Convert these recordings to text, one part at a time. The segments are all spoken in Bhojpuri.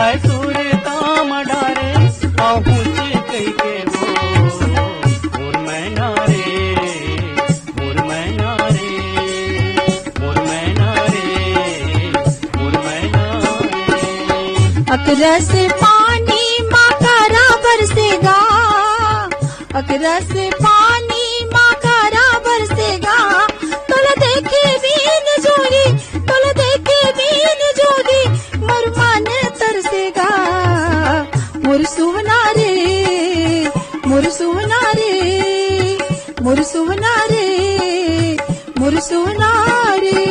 हाय सूर ताम डारे आहूच कई के वो मोर मैना रे मोर मैना रे मोर मैना रे मोर मैना रे। अकरस पानी माँ करा बरसेगा, अकरस पानी माँ करा बरसेगा, तोला देखे बीन जोगी, तोला देखे बीन जोगी, मोर मन तरसेगा। मोर सुवना रे मोर सुवना रे मोर सुवना रे मोर सुवना रे।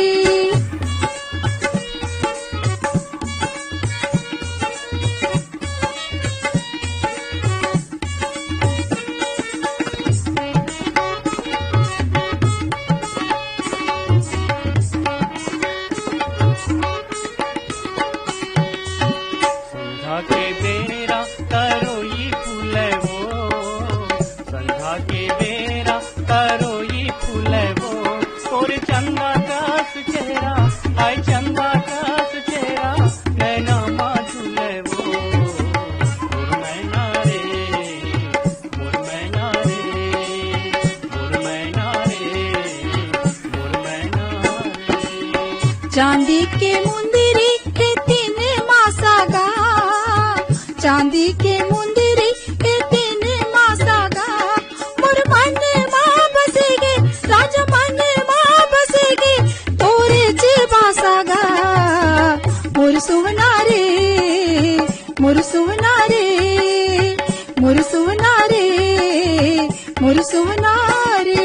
संध्या के बेरा तरोई फूले वो संध्या के बेरा तरोई फूले वो तोर चंदा कास चेहरा हाय चंदा कास चेहरा नैना माधुले वो मोर मैना रे मोर मैना रे मोर मैना रे मोर मैना रे। चांदी के मुंदरी के तीन मासागा, चांदी के मुंदरी के तीन मासागा, मोर मन माँ बसेगे राजा मन माँ बसेगे तोरे चे बासागा। मोर सुवना रे मोर सुवना रे मोर सुवना रे मोर सुवना रे।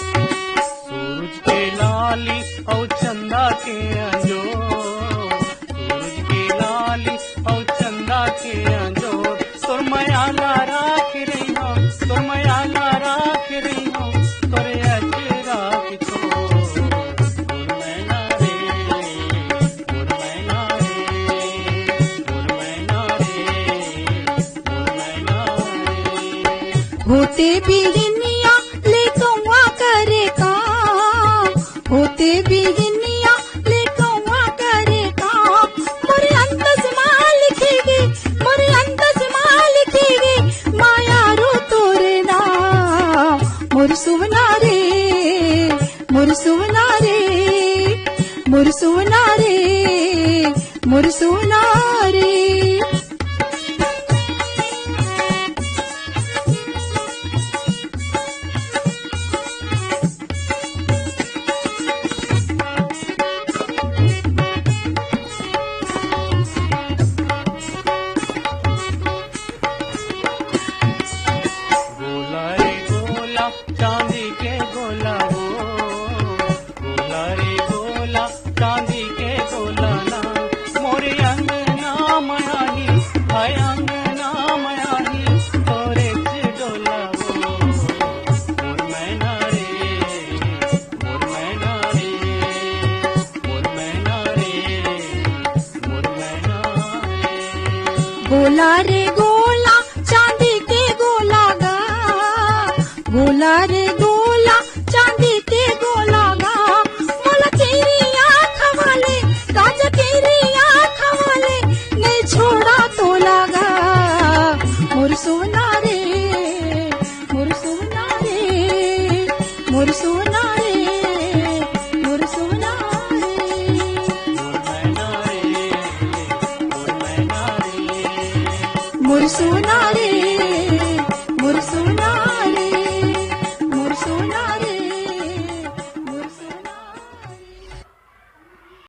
सूरज के लाली और चंदा के अंजो सूरज के लाली और चंदा के अंजो तोर मयाला राख रही हो तोर मयाला राख रही हो तोरे अचरा की छोर मोर मैना रे मोर मैना रे मोर मैना रे मोर मैना रे। होते बिगिनिया ले कौआ करे काम, होते बिगिनिया ले कौआ करे काम, मोरे अंदस माँ लिखेगे मोरे अंदस माँ लिखेगे माया रो तोरे नाम। मोर सुवना रे मोर सुवना रे मोर सुवना रे मोर सुवना रे। गोला रे गोला चांदी के गोला वो गोला रे गोला चांदी के गोला ना मोरे अंगना मयानी हाय अंगना मयानी तोरे च डोला वो मोर मैना रे मोर मैना रे मोर मैना रे मोर मैना रे। गोला रे गोला चांदी के गोला गा, गोला रे गोला चांदी के गोला गा, मोला तेरी आँख वाले राजा तेरी आँख वाले नहीं छोड़ा तो लगा। मोर सोना रे मोर सोना रे मोर सोना रे मोर सोना रे। मोर मैना रे मोर मैना रे मोर सोना रे